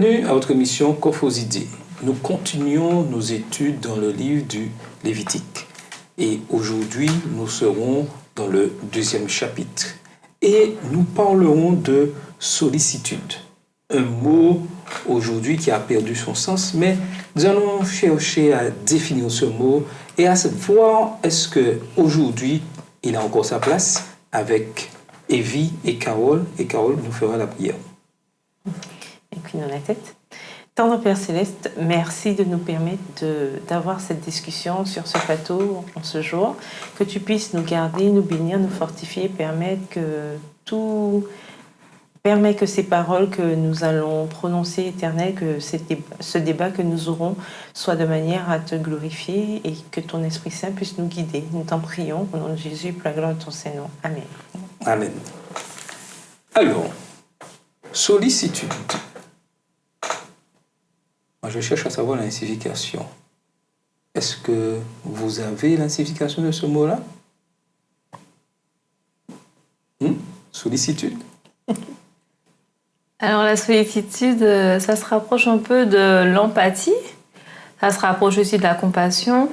Bienvenue à votre émission Cophos-Idées. Nous continuons nos études dans le livre du Lévitique. Et aujourd'hui, nous serons dans le 2e chapitre. Et nous parlerons de sollicitude. Un mot aujourd'hui qui a perdu son sens, mais nous allons chercher à définir ce mot et à voir est-ce qu'aujourd'hui, il a encore sa place avec Evie et Carole. Et Carole nous fera la prière. Inclinons la tête. Tendre Père Céleste, merci de nous permettre d'avoir cette discussion sur ce plateau en ce jour. Que tu puisses nous garder, nous bénir, nous fortifier, permettre que ces paroles que nous allons prononcer, Éternel, que ce débat que nous aurons soit de manière à te glorifier et que ton Esprit Saint puisse nous guider. Nous t'en prions, au nom de Jésus, pour la gloire de ton Saint-Nom. Amen. Amen. Alors, sollicitude. Moi, je cherche à savoir la signification. Est-ce que vous avez la signification de ce mot-là? Sollicitude. Alors la sollicitude, ça se rapproche un peu de l'empathie, ça se rapproche aussi de la compassion.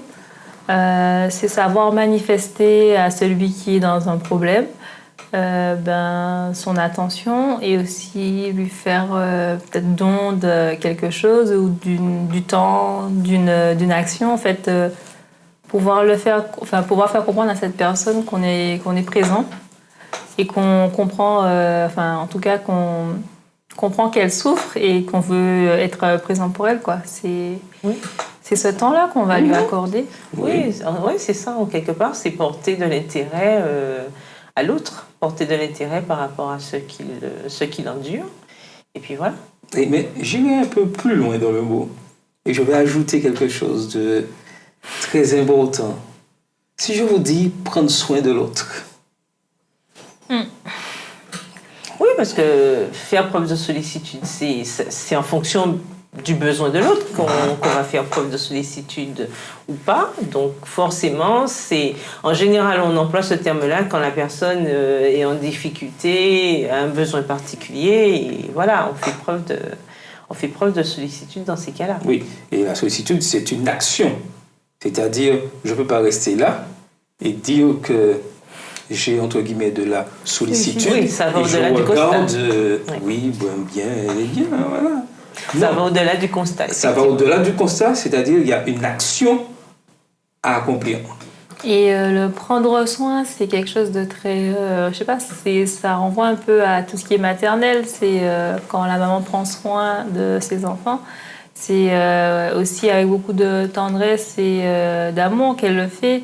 C'est savoir manifester à celui qui est dans un problème son attention et aussi lui faire peut-être don de quelque chose ou du temps, d'une action, en fait, pouvoir faire comprendre à cette personne qu'on est présent et qu'on comprend, en tout cas qu'on comprend qu'elle souffre et qu'on veut être présent pour elle, quoi. C'est ce temps-là qu'on va lui accorder. Oui, c'est ça, en quelque part, c'est porter de l'intérêt à l'autre, porter de l'intérêt par rapport à ce qu'il endure. Et puis voilà. Mais j'irai un peu plus loin dans le mot. Et je vais ajouter quelque chose de très important. Si je vous dis prendre soin de l'autre. Oui, parce que faire preuve de sollicitude, c'est en fonction du besoin de l'autre qu'on va faire preuve de sollicitude ou pas. Donc forcément, en général, on emploie ce terme-là quand la personne est en difficulté, a un besoin particulier, et voilà, on fait preuve de sollicitude dans ces cas-là. Oui, et la sollicitude, c'est une action. C'est-à-dire, je ne peux pas rester là et dire que j'ai, entre guillemets, de la sollicitude. Oui, ça va au-delà du constat. Oui, bien, elle est bien, voilà. Ça va au-delà du constat. Ça va au-delà du constat, c'est-à-dire qu'il y a une action à accomplir. Et le prendre soin, c'est quelque chose de très... je sais pas, ça renvoie un peu à tout ce qui est maternel. C'est quand la maman prend soin de ses enfants. C'est aussi avec beaucoup de tendresse et d'amour qu'elle le fait.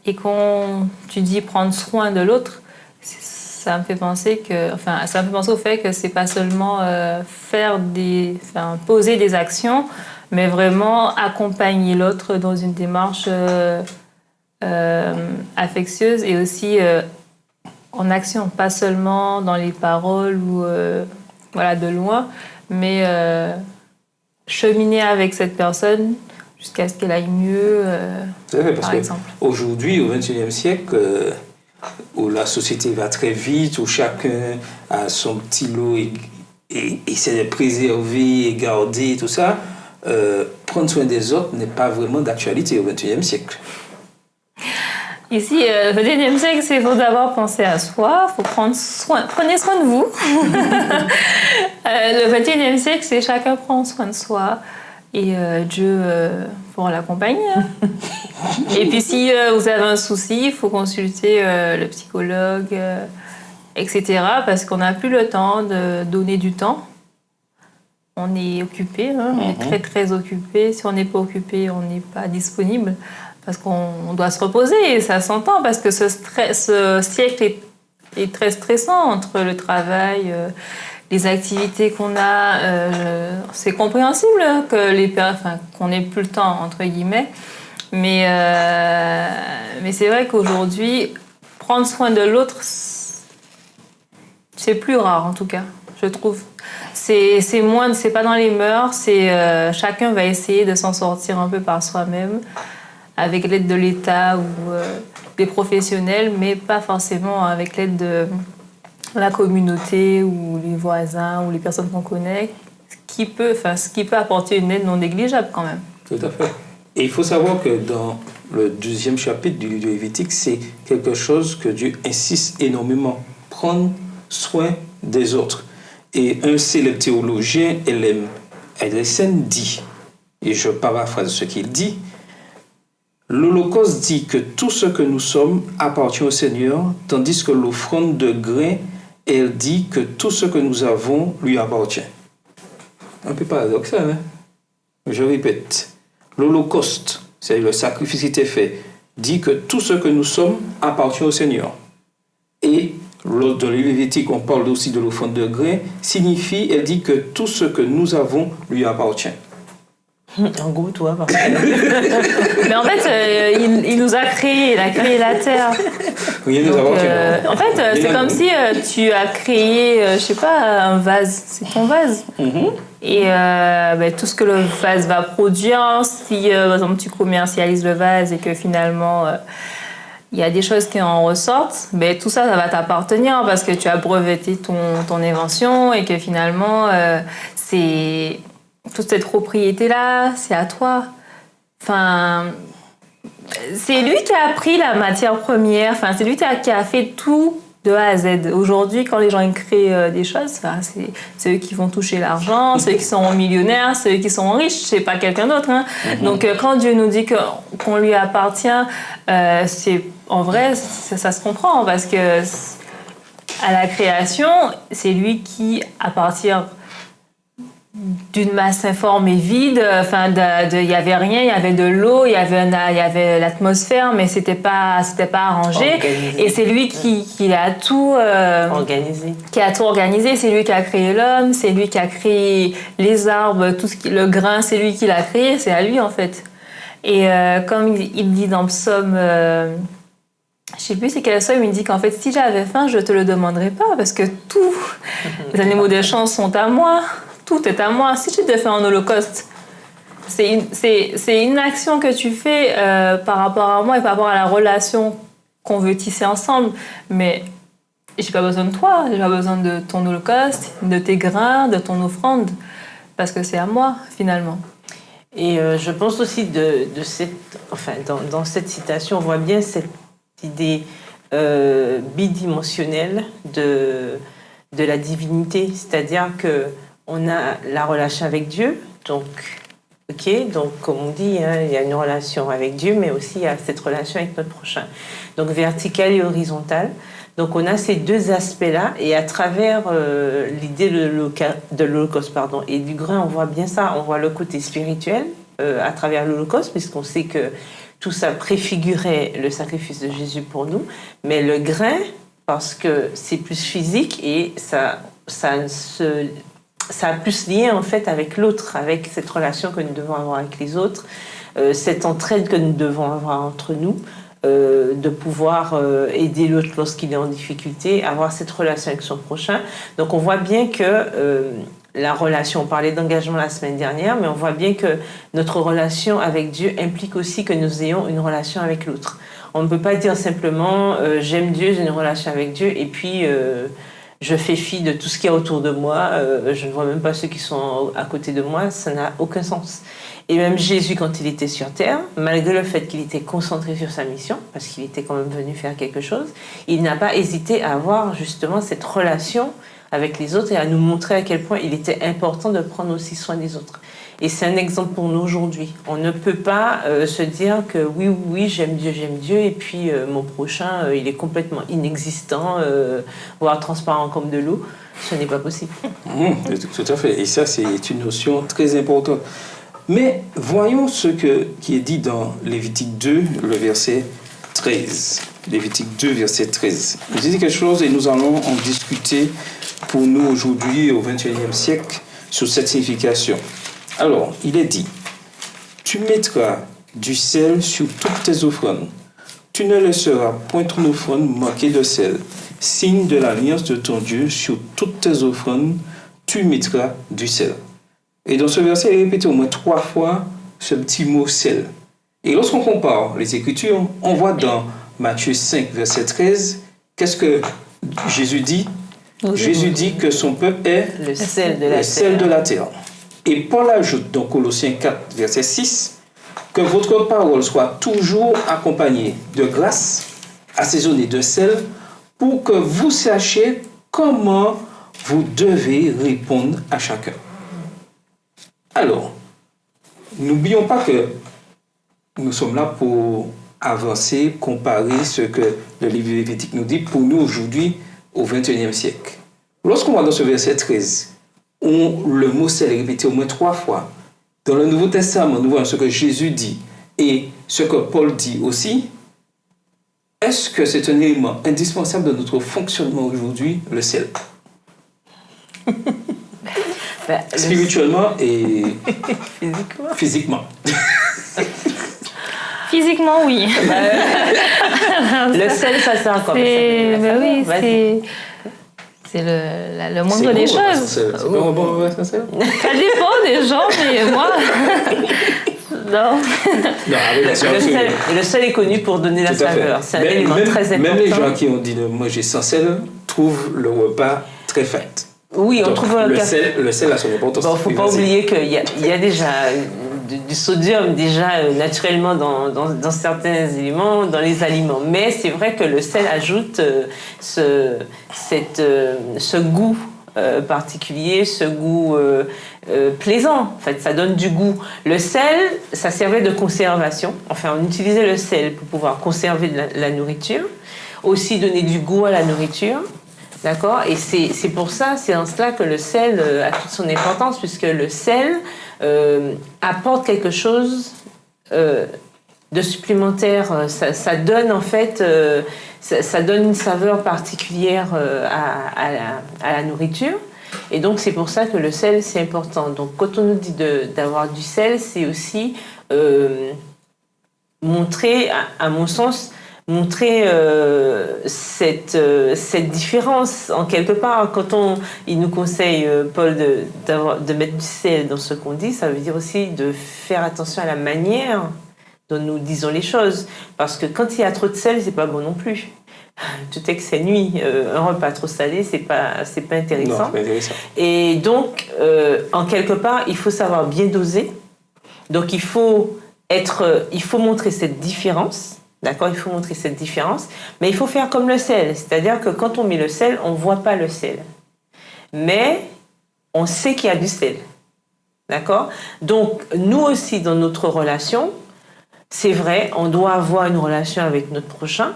Et quand tu dis prendre soin de l'autre, ça me fait penser au fait que c'est pas seulement poser des actions, mais vraiment accompagner l'autre dans une démarche affectueuse et aussi en action, pas seulement dans les paroles ou de loin, mais cheminer avec cette personne jusqu'à ce qu'elle aille mieux, c'est vrai, parce par exemple. Aujourd'hui, au XXIe siècle, où la société va très vite, où chacun a son petit lot et essaie de préserver et garder tout ça, prendre soin des autres n'est pas vraiment d'actualité au XXIe siècle. Ici, le XXIe siècle, il faut d'abord penser à soi, il faut prenez soin de vous. Le XXIe siècle, c'est chacun prend soin de soi. Et Dieu pour l'accompagner. Et puis si vous avez un souci, il faut consulter le psychologue, etc. Parce qu'on n'a plus le temps de donner du temps. On est occupé, on est très très occupé. Si on n'est pas occupé, on n'est pas disponible. Parce qu'on doit se reposer et ça s'entend parce que ce siècle est très stressant entre le travail... les activités qu'on a, c'est compréhensible qu'on n'ait plus le temps, entre guillemets. Mais c'est vrai qu'aujourd'hui, prendre soin de l'autre, c'est plus rare, en tout cas, je trouve. C'est pas dans les mœurs, chacun va essayer de s'en sortir un peu par soi-même, avec l'aide de l'État ou des professionnels, mais pas forcément avec l'aide de la communauté ou les voisins ou les personnes qu'on connaît qui peut apporter une aide non négligeable quand même. Tout à fait. Et il faut savoir que dans le 2e chapitre du livre de Lévitique, c'est quelque chose que Dieu insiste énormément. Prendre soin des autres. Et un célèbre théologien, L.M. Ederson, dit, et je paraphrase ce qu'il dit, l'Holocauste dit que tout ce que nous sommes appartient au Seigneur, tandis que l'offrande de grains, elle dit que tout ce que nous avons lui appartient. Un peu paradoxal, hein? Je répète. L'Holocauste, c'est le sacrifice qui était fait, dit que tout ce que nous sommes appartient au Seigneur. Et dans le Lévitique, on parle aussi de l'offrande de grains, elle dit que tout ce que nous avons lui appartient. En gros, toi, parce que... Mais en fait, il nous a créés, il a créé la terre. Rien ne nous appartient. En fait, c'est comme si tu as créé, je sais pas, un vase. C'est ton vase. Et tout ce que le vase va produire, si par exemple tu commercialises le vase et que finalement il y a des choses qui en ressortent, tout ça, ça va t'appartenir parce que tu as breveté ton invention et que finalement c'est toute cette propriété-là, c'est à toi. Enfin, c'est lui qui a pris la matière première, enfin, c'est lui qui a fait tout de A à Z. Aujourd'hui, quand les gens ils créent des choses, c'est eux qui vont toucher l'argent, c'est eux qui sont millionnaires, c'est eux qui sont riches, c'est pas quelqu'un d'autre. Hein. Donc, quand Dieu nous dit qu'on lui appartient, en vrai, ça se comprend parce que à la création, c'est lui qui, à partir d'une masse informe et vide, il y avait rien, il y avait de l'eau, il y avait l'atmosphère, mais c'était pas arrangé. Organisé. Et c'est lui qui a tout organisé. Qui a tout organisé. C'est lui qui a créé l'homme, c'est lui qui a créé les arbres, le grain, c'est lui qui l'a créé, c'est à lui en fait. Et comme il dit dans Psaume, je sais plus c'est quel psaume, il dit qu'en fait si j'avais faim, je te le demanderais pas parce que tous les animaux des champs sont à moi. Tout est à moi. Si tu te fais un holocauste, c'est une action que tu fais par rapport à moi et par rapport à la relation qu'on veut tisser ensemble. Mais j'ai pas besoin de toi, j'ai pas besoin de ton holocauste, de tes grains, de ton offrande, parce que c'est à moi finalement. Et je pense aussi dans cette citation, on voit bien cette idée bidimensionnelle de la divinité, c'est-à-dire que on a la relation avec Dieu, donc comme on dit, hein, il y a une relation avec Dieu, mais aussi il y a cette relation avec notre prochain. Donc verticale et horizontale. Donc on a ces deux aspects-là, et à travers l'idée de l'Holocauste et du grain, on voit bien ça, on voit le côté spirituel à travers l'Holocauste, puisqu'on sait que tout ça préfigurait le sacrifice de Jésus pour nous, mais le grain, parce que c'est plus physique et ça a plus lien en fait avec l'autre, avec cette relation que nous devons avoir avec les autres, cette entraide que nous devons avoir entre nous, de pouvoir aider l'autre lorsqu'il est en difficulté, avoir cette relation avec son prochain. Donc on voit bien que la relation, on parlait d'engagement la semaine dernière, mais on voit bien que notre relation avec Dieu implique aussi que nous ayons une relation avec l'autre. On ne peut pas dire simplement j'aime Dieu, j'ai une relation avec Dieu, et puis je fais fi de tout ce qu'il y a autour de moi, je ne vois même pas ceux qui sont à côté de moi, ça n'a aucun sens. Et même Jésus, quand il était sur terre, malgré le fait qu'il était concentré sur sa mission, parce qu'il était quand même venu faire quelque chose, il n'a pas hésité à avoir justement cette relation avec les autres et à nous montrer à quel point il était important de prendre aussi soin des autres. Et c'est un exemple pour nous aujourd'hui. On ne peut pas se dire que oui, j'aime Dieu, et puis mon prochain, il est complètement inexistant, voire transparent comme de l'eau. Ce n'est pas possible. Tout à fait. Et ça, c'est une notion très importante. Mais voyons qui est dit dans Lévitique 2, le verset 13. Lévitique 2, verset 13. Il dit quelque chose et nous allons en discuter pour nous aujourd'hui, au XXIe siècle, sur cette signification. Alors, il est dit, tu mettras du sel sur toutes tes offrandes. Tu ne laisseras point ton offrande manquer de sel. Signe de l'alliance de ton Dieu, sur toutes tes offrandes, tu mettras du sel. Et dans ce verset, il est répété au moins 3 fois ce petit mot sel. Et lorsqu'on compare les Écritures, on voit dans Matthieu 5, verset 13, qu'est-ce que Jésus dit ? Jésus dit que son peuple est le sel de la terre. De la terre. Et Paul ajoute dans Colossiens 4, verset 6, que votre parole soit toujours accompagnée de grâce, assaisonnée de sel, pour que vous sachiez comment vous devez répondre à chacun. Alors, n'oublions pas que nous sommes là pour avancer, comparer ce que le livre Lévitique nous dit pour nous aujourd'hui au XXIe siècle. Lorsqu'on va dans ce verset 13, le mot sel est répété au moins 3 fois. Dans le Nouveau Testament, nous voyons ce que Jésus dit et ce que Paul dit aussi. Est-ce que c'est un élément indispensable de notre fonctionnement aujourd'hui, le sel? Spirituellement et physiquement. Physiquement, oui. Le sel, ça sert à quoi? C'est le moindre des choses. C'est pas un bon sel? Ça dépend des gens, mais moi... Non. Le sel est connu pour donner la saveur. C'est un élément très important. Même les gens qui ont dit de manger sans sel trouvent le repas très fat. Oui, on trouve le sel a son importance. Bon, faut pas oublier qu'il y a déjà du sodium déjà naturellement dans certains éléments, dans les aliments. Mais c'est vrai que le sel ajoute ce goût particulier, ce goût plaisant. En fait, ça donne du goût. Le sel, ça servait de conservation. Enfin, on utilisait le sel pour pouvoir conserver la nourriture, aussi donner du goût à la nourriture. D'accord? Et c'est pour ça, c'est en cela que le sel a toute son importance, puisque le sel apporte quelque chose de supplémentaire. Ça donne en fait, ça donne une saveur particulière à la nourriture. Et donc c'est pour ça que le sel c'est important. Donc quand on nous dit d'avoir du sel, c'est aussi montrer, à mon sens, montrer cette différence en quelque part. Quand il nous conseille, Paul, de mettre du sel dans ce qu'on dit, ça veut dire aussi de faire attention à la manière dont nous disons les choses. Parce que quand il y a trop de sel, c'est pas bon non plus. Tout excès nuit. Un repas trop salé, c'est pas intéressant. Non, c'est pas intéressant. Et donc, en quelque part, il faut savoir bien doser. Donc, il faut montrer cette différence. D'accord, il faut montrer cette différence, mais il faut faire comme le sel, c'est-à-dire que quand on met le sel, on ne voit pas le sel, mais on sait qu'il y a du sel. D'accord? Donc, nous aussi, dans notre relation, c'est vrai, on doit avoir une relation avec notre prochain,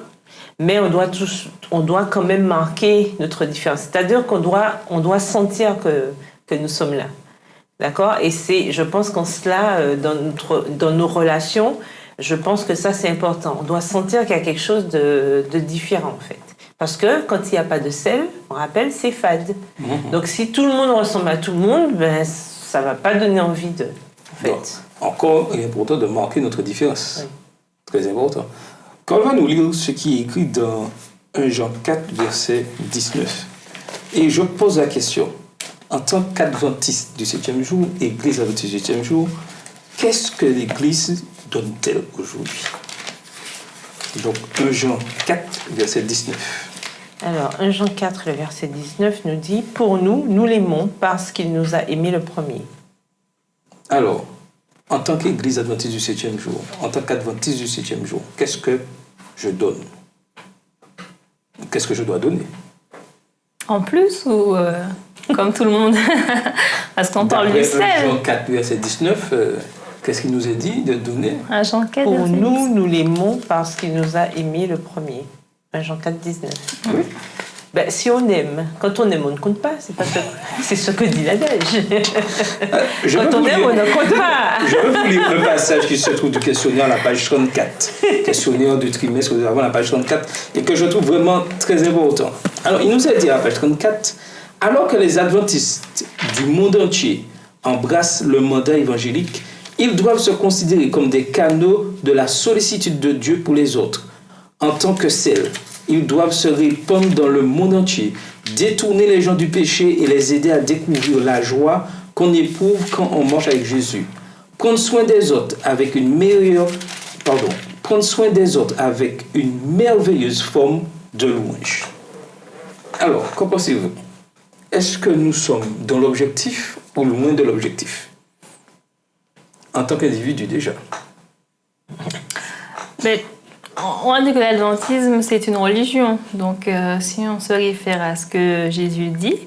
mais on doit quand même marquer notre différence, c'est-à-dire qu'on doit sentir que nous sommes là. D'accord? Et je pense qu'en cela, dans nos relations, je pense que ça, c'est important. On doit sentir qu'il y a quelque chose de différent, en fait. Parce que quand il n'y a pas de sel, on rappelle, c'est fade. Mmh. Donc, si tout le monde ressemble à tout le monde, ben, ça ne va pas donner envie de... En fait. Donc, encore, il est important de marquer notre différence. Oui. Très important. Quand on va nous lire ce qui est écrit dans 1 Jean 4, verset 19. Et je pose la question. En tant qu'adventiste du 7e jour, Église adventiste du 7e jour, qu'est-ce que l'Église donne-t-elle aujourd'hui? Donc 1 Jean 4, verset 19. Alors 1 Jean 4, le verset 19 nous dit « Pour nous, nous l'aimons parce qu'il nous a aimés le premier. » Alors, en tant qu'Église adventiste du 7e jour, en tant qu'adventiste du 7e jour, qu'est-ce que je donne? Qu'est-ce que je dois donner? En plus ou comme tout le monde? Parce qu'on parle du sel. 1 Jean 4, verset 19, qu'est-ce qu'il nous est dit de donner? 1 Jean 4, Pour nous, nous l'aimons parce qu'il nous a aimés le premier. 1 Jean 4, 19. Oui. Ben, si on aime, quand on aime, on ne compte pas. C'est ce que dit l'adage. Quand on aime, on ne compte pas. Je vais vous lire un passage qui se trouve du questionnaire à la page 34. Questionnaire du trimestre, nous avons la page 34, et que je trouve vraiment très important. Alors, il nous a dit à la page 34, alors que les adventistes du monde entier embrassent le mandat évangélique, ils doivent se considérer comme des canaux de la sollicitude de Dieu pour les autres. En tant que sel, ils doivent se répandre dans le monde entier, détourner les gens du péché et les aider à découvrir la joie qu'on éprouve quand on marche avec Jésus. Prendre soin des autres avec une merveilleuse forme de louange. Alors, qu'en pensez-vous? Est-ce que nous sommes dans l'objectif ou loin de l'objectif? en tant qu'individu déjà. Mais on dit que l'adventisme, c'est une religion. Donc, si on se réfère à ce que Jésus dit,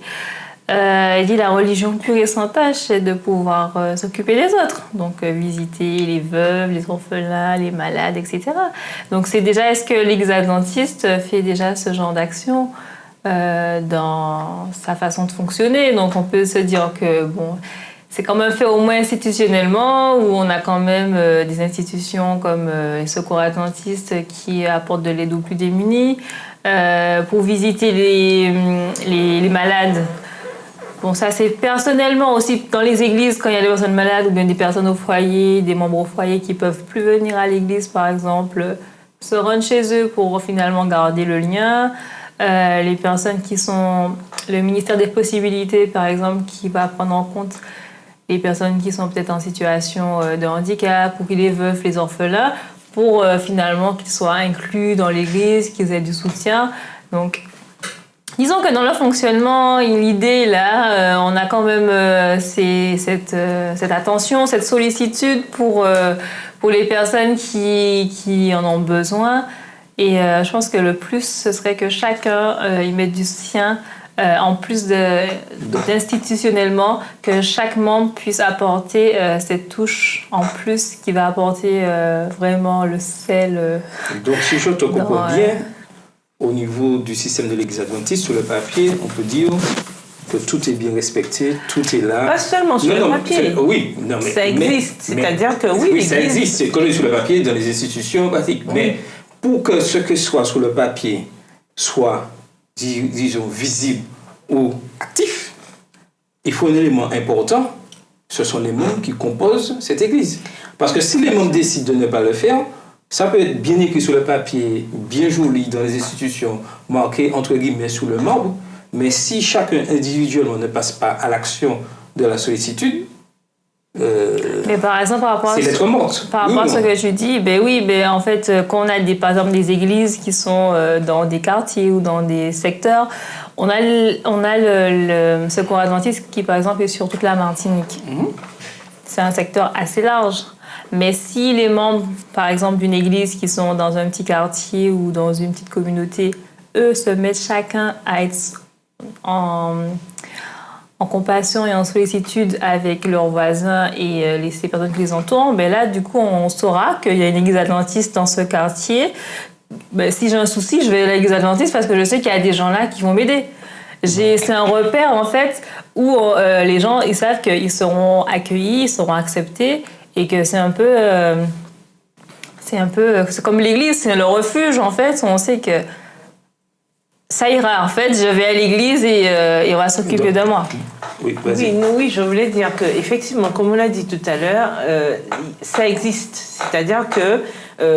il dit la religion pure et sans tâche, c'est de pouvoir s'occuper des autres. Donc, visiter les veuves, les orphelins, les malades, etc. Donc, c'est déjà, est-ce que l'Église adventiste fait déjà ce genre d'action dans sa façon de fonctionner? Donc, on peut se dire que, bon, c'est quand même fait au moins institutionnellement, où on a quand même des institutions comme les secours adventistes qui apportent de l'aide aux plus démunis, pour visiter les malades. Bon, ça c'est personnellement aussi dans les églises, quand il y a des personnes malades ou bien des personnes au foyer, des membres au foyer qui peuvent plus venir à l'église par exemple, se rendre chez eux pour finalement garder le lien. Les personnes qui sont... Le ministère des possibilités par exemple qui va prendre en compte les personnes qui sont peut-être en situation de handicap ou qui les veufs, les orphelins, pour finalement qu'ils soient inclus dans l'église, qu'ils aient du soutien. Donc, disons que dans le fonctionnement, l'idée là, on a quand même cette attention, cette sollicitude pour les personnes qui en ont besoin. Et je pense que le plus, ce serait que chacun y mette du sien, en plus d'institutionnellement, que chaque membre puisse apporter cette touche en plus qui va apporter vraiment le sel. Donc, si je te comprends bien, au niveau du système de l'Église adventiste, sur le papier, on peut dire que tout est bien respecté, tout est là. Pas seulement sur le papier. Oui, non, mais ça existe. C'est-à-dire que oui, ça existe. C'est collé sur le papier dans les institutions pratiques. Oui. Mais pour que ce que soit sur le papier soit, disons, visible ou actif, il faut un élément important. Ce sont les membres qui composent cette Église. Parce que si les membres décident de ne pas le faire, ça peut être bien écrit sur le papier, bien joli dans les institutions, marqué entre guillemets sous le marbre, mais si chacun individuellement ne passe pas à l'action de la sollicitude, mais par exemple, par rapport c'est lettre morte. Par rapport à ce que tu dis, en fait, quand on a par exemple des églises qui sont dans des quartiers ou dans des secteurs, on a le secours adventiste qui, par exemple, est sur toute la Martinique. C'est un secteur assez large. Mais si les membres, par exemple, d'une église qui sont dans un petit quartier ou dans une petite communauté, eux se mettent chacun à être en compassion et en sollicitude avec leurs voisins et ces personnes qui les entourent, là, du coup, on saura qu'il y a une église adventiste dans ce quartier. Si j'ai un souci, je vais à l'église adventiste parce que je sais qu'il y a des gens là qui vont m'aider. C'est un repère, en fait, où les gens, ils savent qu'ils seront accueillis, ils seront acceptés. Et que c'est comme l'église, c'est le refuge en fait. On sait que ça ira. En fait, je vais à l'église et on va s'occuper de moi. Oui, vas-y. Oui, je voulais dire que effectivement, comme on l'a dit tout à l'heure, ça existe. C'est-à-dire que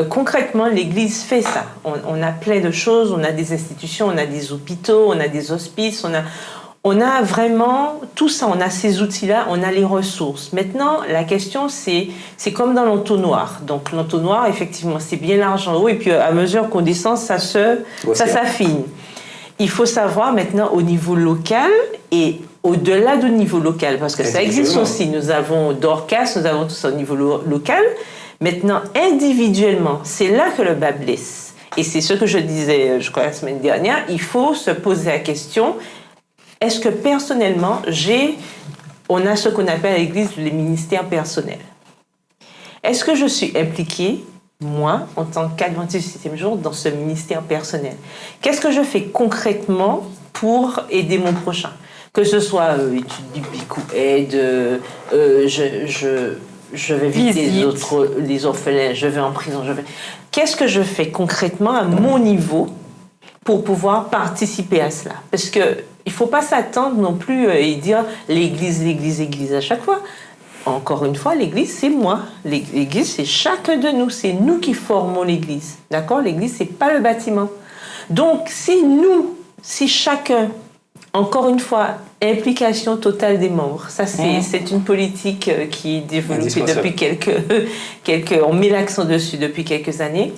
concrètement, l'Église fait ça. On a plein de choses. On a des institutions, on a des hôpitaux, on a des hospices, on a vraiment tout ça, on a ces outils-là, on a les ressources. Maintenant, la question, c'est comme dans l'entonnoir. Donc, l'entonnoir, effectivement, c'est bien large en haut, et puis à mesure qu'on descend, ça s'affine. Il faut savoir maintenant au niveau local et au-delà du niveau local, parce que ça existe aussi. Nous avons Dorcas, nous avons tout ça au niveau local. Maintenant, individuellement, c'est là que le bas blesse. Et c'est ce que je disais, je crois, la semaine dernière, il faut se poser la question... Est-ce que personnellement, on a ce qu'on appelle à l'Église les ministères personnels. Est-ce que je suis impliquée, moi, en tant qu'adventiste du 7e jour, dans ce ministère personnel? Qu'est-ce que je fais concrètement pour aider mon prochain? Que ce soit études bibliques ou aide, je vais visiter les orphelins, je vais en prison, Qu'est-ce que je fais concrètement à mon niveau pour pouvoir participer à cela? Parce que il ne faut pas s'attendre non plus et dire l'Église à chaque fois. Encore une fois, l'Église, c'est moi. L'Église, c'est chacun de nous. C'est nous qui formons l'Église. D'accord? L'Église, ce n'est pas le bâtiment. Donc, si chacun, encore une fois, implication totale des membres, ça c'est une politique qui est développée depuis on met l'accent dessus depuis quelques années.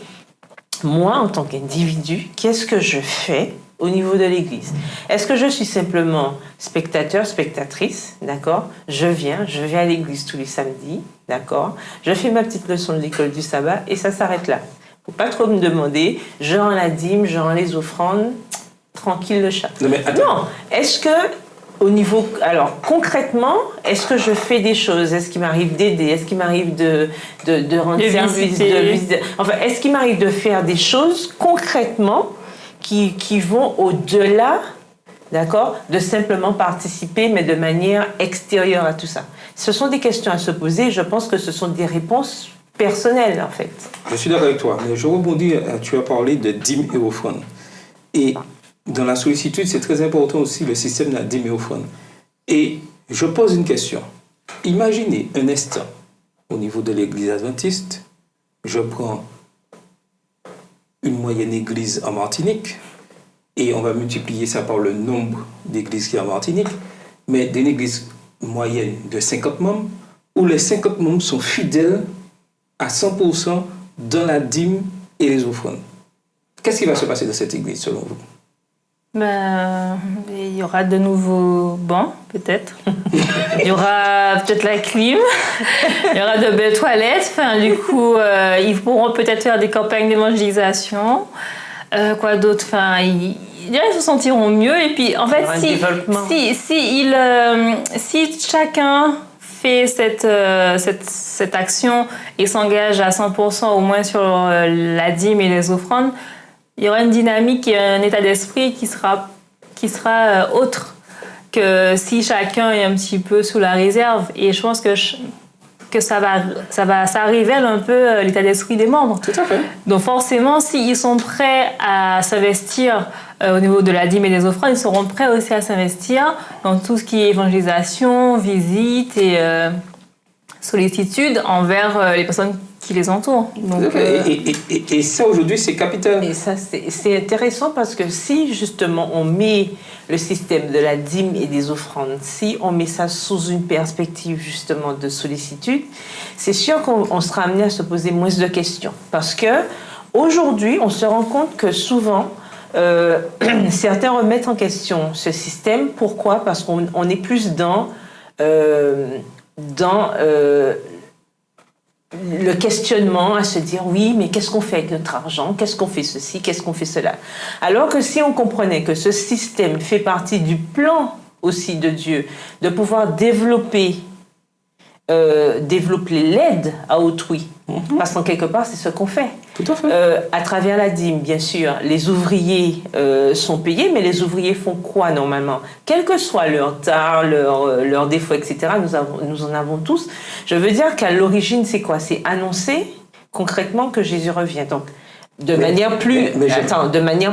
Moi, en tant qu'individu, qu'est-ce que je fais au niveau de l'Église. Est-ce que je suis simplement spectateur, spectatrice, d'accord? Je viens à l'Église tous les samedis, d'accord? Je fais ma petite leçon de l'école du sabbat et ça s'arrête là. Faut pas trop me demander, je rends la dîme, je rends les offrandes, tranquille le chat. Non, mais attends. Non, est-ce que au niveau, alors concrètement, est-ce que je fais des choses? Est-ce qu'il m'arrive d'aider? Est-ce qu'il m'arrive de rendre service? Enfin, est-ce qu'il m'arrive de faire des choses concrètement qui vont au-delà, d'accord, de simplement participer, mais de manière extérieure à tout ça? Ce sont des questions à se poser. Je pense que ce sont des réponses personnelles, en fait. Je suis d'accord avec toi, mais je rebondis. Tu as parlé de dîme et offrande. Et dans la sollicitude, c'est très important aussi le système de la dîme et offrande. Et je pose une question. Imaginez un instant, au niveau de l'église adventiste, je prends une moyenne église en Martinique, et on va multiplier ça par le nombre d'églises qu'il y a en Martinique, mais d'une église moyenne de 50 membres, où les 50 membres sont fidèles à 100% dans la dîme et les offrandes. Qu'est-ce qui va se passer dans cette église, selon vous? Il y aura de nouveaux bancs, peut-être. Il y aura peut-être la clim. Il y aura de belles toilettes. Enfin, du coup, ils pourront peut-être faire des campagnes d'évangélisation. Quoi d'autre? Enfin, ils se sentiront mieux. Et puis, en fait, si chacun fait cette action et s'engage à 100% au moins sur la dîme et les offrandes, il y aura une dynamique et un état d'esprit qui sera autre que si chacun est un petit peu sous la réserve. Et je pense que ça révèle un peu l'état d'esprit des membres. Tout à fait. Donc forcément, s'ils sont prêts à s'investir au niveau de la dîme et des offrandes, ils seront prêts aussi à s'investir dans tout ce qui est évangélisation, visite et sollicitude envers les personnes qui les entourent. Donc, et ça, aujourd'hui, c'est capital. Et ça, c'est intéressant parce que si, justement, on met le système de la dîme et des offrandes, si on met ça sous une perspective, justement, de sollicitude, c'est sûr qu'on sera amené à se poser moins de questions. Parce que aujourd'hui, on se rend compte que souvent, certains remettent en question ce système. Pourquoi? Parce qu'on est plus dans le questionnement, à se dire oui, mais qu'est-ce qu'on fait avec notre argent? Qu'est-ce qu'on fait ceci? Qu'est-ce qu'on fait cela? Alors que si on comprenait que ce système fait partie du plan aussi de Dieu, de pouvoir développer l'aide à autrui, parce qu'en quelque part, c'est ce qu'on fait. Tout à fait. À travers la dîme, bien sûr, les ouvriers sont payés, mais les ouvriers font quoi normalement? Quel que soit leur tard, leur défaut, etc., nous en avons tous. Je veux dire qu'à l'origine, c'est quoi? C'est annoncer concrètement que Jésus revient. Donc, de manière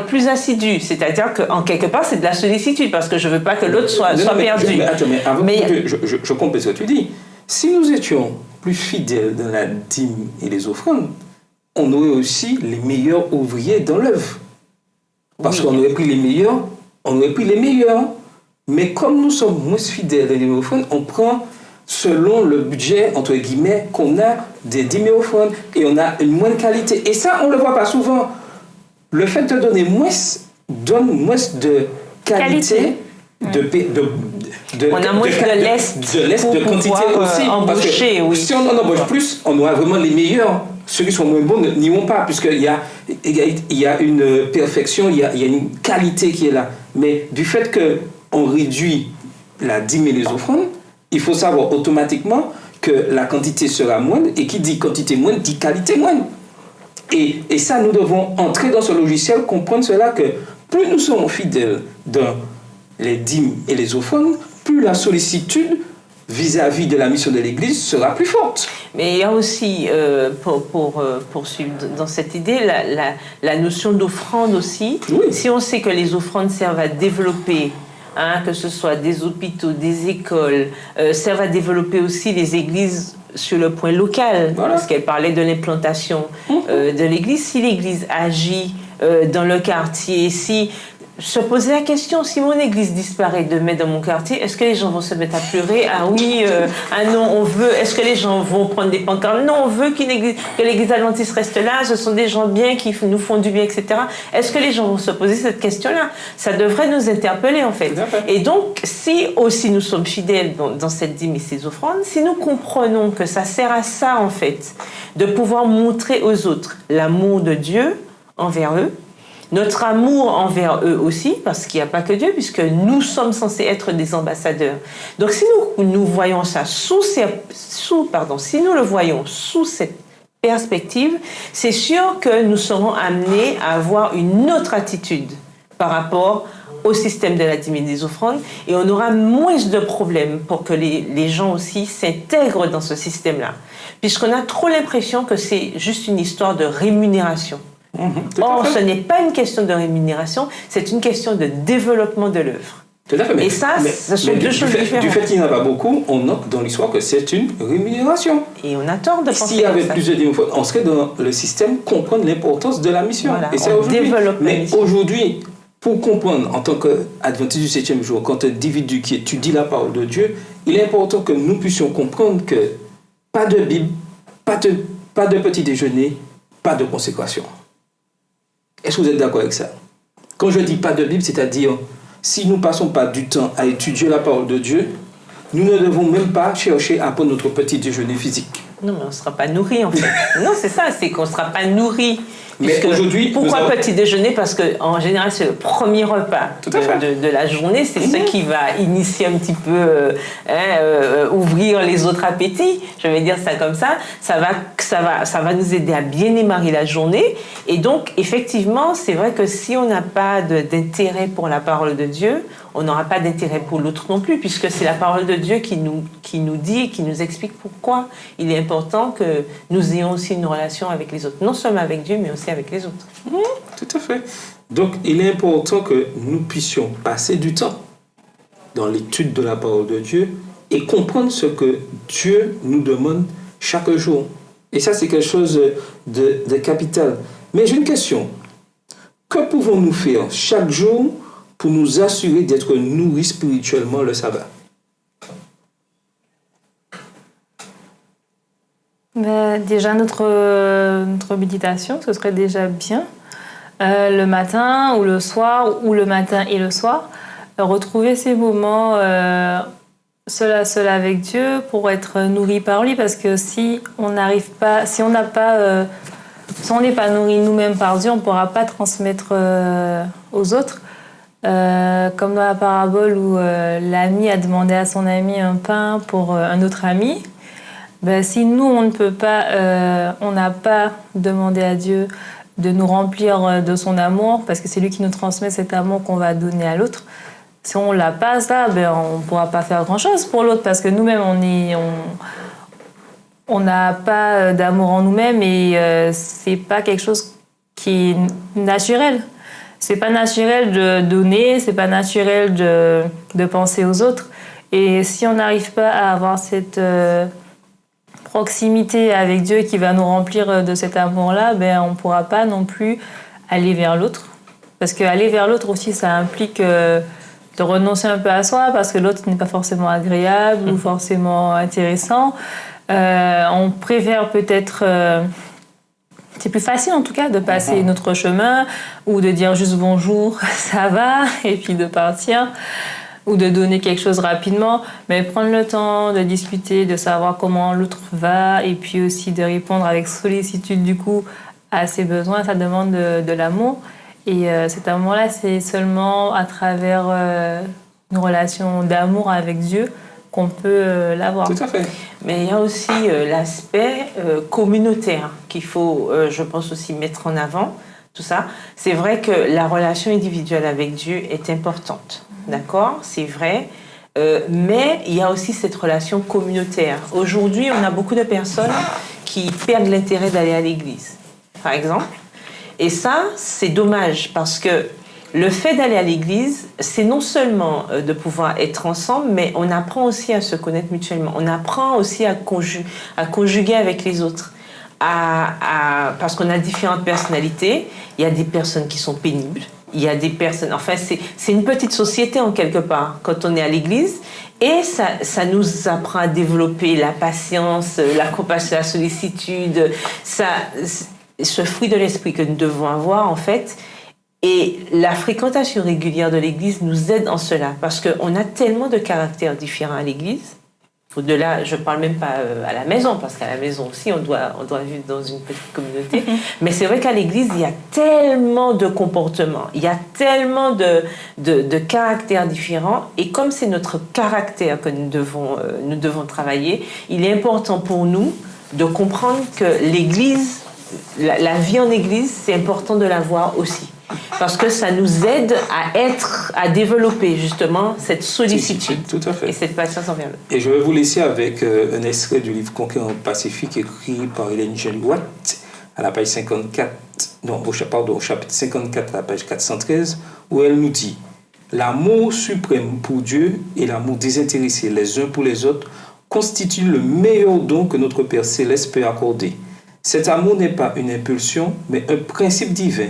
plus assidue. C'est-à-dire qu'en quelque part, c'est de la sollicitude, parce que je ne veux pas que l'autre soit perdu. Je comprends ce que tu dis. Si nous étions plus fidèles dans la dîme et les offrandes, on aurait aussi les meilleurs ouvriers dans l'œuvre. Parce qu'on aurait pris les meilleurs, on aurait pris les meilleurs. Mais comme nous sommes moins fidèles dans les offrandes, on prend selon le budget, entre guillemets, qu'on a des dîmes et offrandes. Et on a une moindre qualité. Et ça, on ne le voit pas souvent. Le fait de donner moins, donne moins de qualité. On a moins de l'est de quantité aussi. Embaucher, parce que si on en embauche plus, on aura vraiment les meilleurs. Ceux qui sont moins bons n'y vont pas, puisqu'il y a une perfection, il y a une qualité qui est là. Mais du fait qu'on réduit la dîme et les offrandes, il faut savoir automatiquement que la quantité sera moindre, et qui dit quantité moindre dit qualité moindre. Et ça, nous devons entrer dans ce logiciel, comprendre cela, que plus nous serons fidèles dans les dîmes et les offrandes, plus la sollicitude vis-à-vis de la mission de l'Église sera plus forte. Mais il y a aussi, pour poursuivre dans cette idée, la notion d'offrande aussi. Oui. Si on sait que les offrandes servent à développer, que ce soit des hôpitaux, des écoles, servent à développer aussi les églises sur le point local, voilà. Parce qu'elle parlait de l'implantation de l'Église. Si l'Église agit dans le quartier, si se poser la question, si mon église disparaît demain dans mon quartier, est-ce que les gens vont se mettre à pleurer? Ah oui, ah non, on veut. Est-ce que les gens vont prendre des pancartes? Non, on veut que l'église adventiste reste là, ce sont des gens bien qui nous font du bien, etc. Est-ce que les gens vont se poser cette question-là? Ça devrait nous interpeller, en fait. Et donc, si aussi nous sommes fidèles dans cette dîme et ces offrandes, si nous comprenons que ça sert à ça, en fait, de pouvoir montrer aux autres l'amour de Dieu envers eux, notre amour envers eux aussi, parce qu'il n'y a pas que Dieu, puisque nous sommes censés être des ambassadeurs. Donc si nous voyons ça si nous le voyons sous cette perspective, c'est sûr que nous serons amenés à avoir une autre attitude par rapport au système de la dîme et des offrandes, et on aura moins de problèmes pour que les gens aussi s'intègrent dans ce système-là, puisqu'on a trop l'impression que c'est juste une histoire de rémunération. Or, ce n'est pas une question de rémunération, c'est une question de développement de l'œuvre. Tout à fait. Et ça, ce sont deux choses différentes. Du fait qu'il n'y en a pas beaucoup, on note dans l'histoire que c'est une rémunération. Et on a tort de penser comme ça. S'il y avait plus de dîmes, on serait dans le système comprendre l'importance de la mission. Voilà, et c'est aujourd'hui. Mais aujourd'hui, pour comprendre, en tant qu'adventiste du 7e jour, quand un individu qui étudie la parole de Dieu, il est important que nous puissions comprendre que pas de Bible, pas de petit déjeuner, pas de consécration. Est-ce que vous êtes d'accord avec ça? Quand je dis pas de Bible, c'est-à-dire, si nous ne passons pas du temps à étudier la parole de Dieu, nous ne devons même pas chercher à prendre notre petit déjeuner physique. Non, mais on ne sera pas nourri, en fait. Non, c'est ça, c'est qu'on ne sera pas nourri. Mais aujourd'hui, pourquoi petit déjeuner? Parce qu'en général, c'est le premier repas de la journée. C'est ce qui va initier un petit peu, ouvrir les autres appétits. Je vais dire ça comme ça. Ça va nous aider à bien démarrer la journée. Et donc, effectivement, c'est vrai que si on n'a pas d'intérêt pour la parole de Dieu, on n'aura pas d'intérêt pour l'autre non plus, puisque c'est la parole de Dieu qui nous dit et qui nous explique pourquoi il est important que nous ayons aussi une relation avec les autres. Non seulement avec Dieu, mais aussi avec les autres. Tout à fait. Donc, il est important que nous puissions passer du temps dans l'étude de la parole de Dieu et comprendre ce que Dieu nous demande chaque jour. Et ça, c'est quelque chose de capital. Mais j'ai une question. Que pouvons-nous faire chaque jour pour nous assurer d'être nourris spirituellement le sabbat? Déjà, notre méditation, ce serait déjà bien. Le matin ou le soir, ou le matin et le soir, retrouver ces moments seul à seul avec Dieu pour être nourri par lui. Parce que si on n'est pas nourri nous-mêmes par Dieu, on ne pourra pas transmettre aux autres. Comme dans la parabole où l'ami a demandé à son ami un pain pour un autre ami. Si nous, on n'a pas demandé à Dieu de nous remplir de son amour, parce que c'est lui qui nous transmet cet amour qu'on va donner à l'autre, si on ne l'a pas, ça, on ne pourra pas faire grand-chose pour l'autre, parce que nous-mêmes, on n'a pas d'amour en nous-mêmes et c'est pas quelque chose qui est naturel. C'est pas naturel de donner, c'est pas naturel de penser aux autres. Et si on n'arrive pas à avoir cette proximité avec Dieu qui va nous remplir de cet amour-là, on ne pourra pas non plus aller vers l'autre. Parce qu'aller vers l'autre aussi, ça implique de renoncer un peu à soi, parce que l'autre n'est pas forcément agréable ou forcément intéressant. On préfère peut-être... c'est plus facile en tout cas de passer notre chemin ou de dire juste bonjour, ça va, et puis de partir. Ou de donner quelque chose rapidement, mais prendre le temps de discuter, de savoir comment l'autre va, et puis aussi de répondre avec sollicitude du coup à ses besoins, ça demande de l'amour. Et cet amour-là, c'est seulement à travers une relation d'amour avec Dieu qu'on peut l'avoir. Tout à fait. Mais il y a aussi l'aspect communautaire qu'il faut, je pense, aussi mettre en avant. Tout ça, c'est vrai que la relation individuelle avec Dieu est importante. D'accord, c'est vrai, mais il y a aussi cette relation communautaire. Aujourd'hui, on a beaucoup de personnes qui perdent l'intérêt d'aller à l'église, par exemple. Et ça, c'est dommage parce que le fait d'aller à l'église, c'est non seulement de pouvoir être ensemble, mais on apprend aussi à se connaître mutuellement. On apprend aussi à conjuguer avec les autres. Parce qu'on a différentes personnalités. Il y a des personnes qui sont pénibles. il y a des personnes... Enfin, c'est une petite société en quelque part, quand on est à l'église. Et ça nous apprend à développer la patience, la compassion, la sollicitude, ce fruit de l'esprit que nous devons avoir, en fait. Et la fréquentation régulière de l'église nous aide en cela, parce qu'on a tellement de caractères différents à l'église. Au-delà, je ne parle même pas à la maison, parce qu'à la maison aussi, on doit vivre dans une petite communauté. Mais c'est vrai qu'à l'église, il y a tellement de comportements, il y a tellement de caractères différents. Et comme c'est notre caractère que nous devons travailler, il est important pour nous de comprendre que l'église, la vie en église, c'est important de la voir aussi. Parce que ça nous aide à développer justement cette sollicitude tout à fait. Et cette patience envers l'autre. Et je vais vous laisser avec un extrait du livre Conquérant le Pacifique écrit par Ellen G. White à la page 54, au chapitre 54 à la page 413, où elle nous dit « L'amour suprême pour Dieu et l'amour désintéressé les uns pour les autres constituent le meilleur don que notre Père Céleste peut accorder. Cet amour n'est pas une impulsion, mais un principe divin.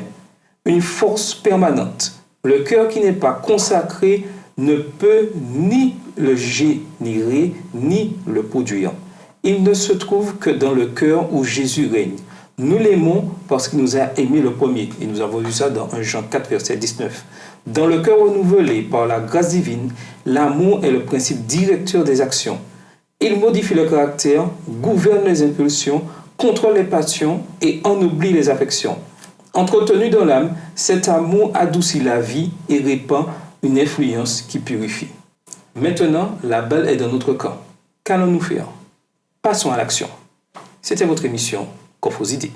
Une force permanente. Le cœur qui n'est pas consacré ne peut ni le générer, ni le produire. Il ne se trouve que dans le cœur où Jésus règne. Nous l'aimons parce qu'il nous a aimés le premier. Et nous avons vu ça dans 1 Jean 4, verset 19. Dans le cœur renouvelé par la grâce divine, l'amour est le principe directeur des actions. Il modifie le caractère, gouverne les impulsions, contrôle les passions et ennoblit les affections. Entretenu dans l'âme, cet amour adoucit la vie et répand une influence qui purifie. Maintenant, la balle est dans notre camp. Qu'allons-nous faire? Passons à l'action. C'était votre émission Coffre aux idées.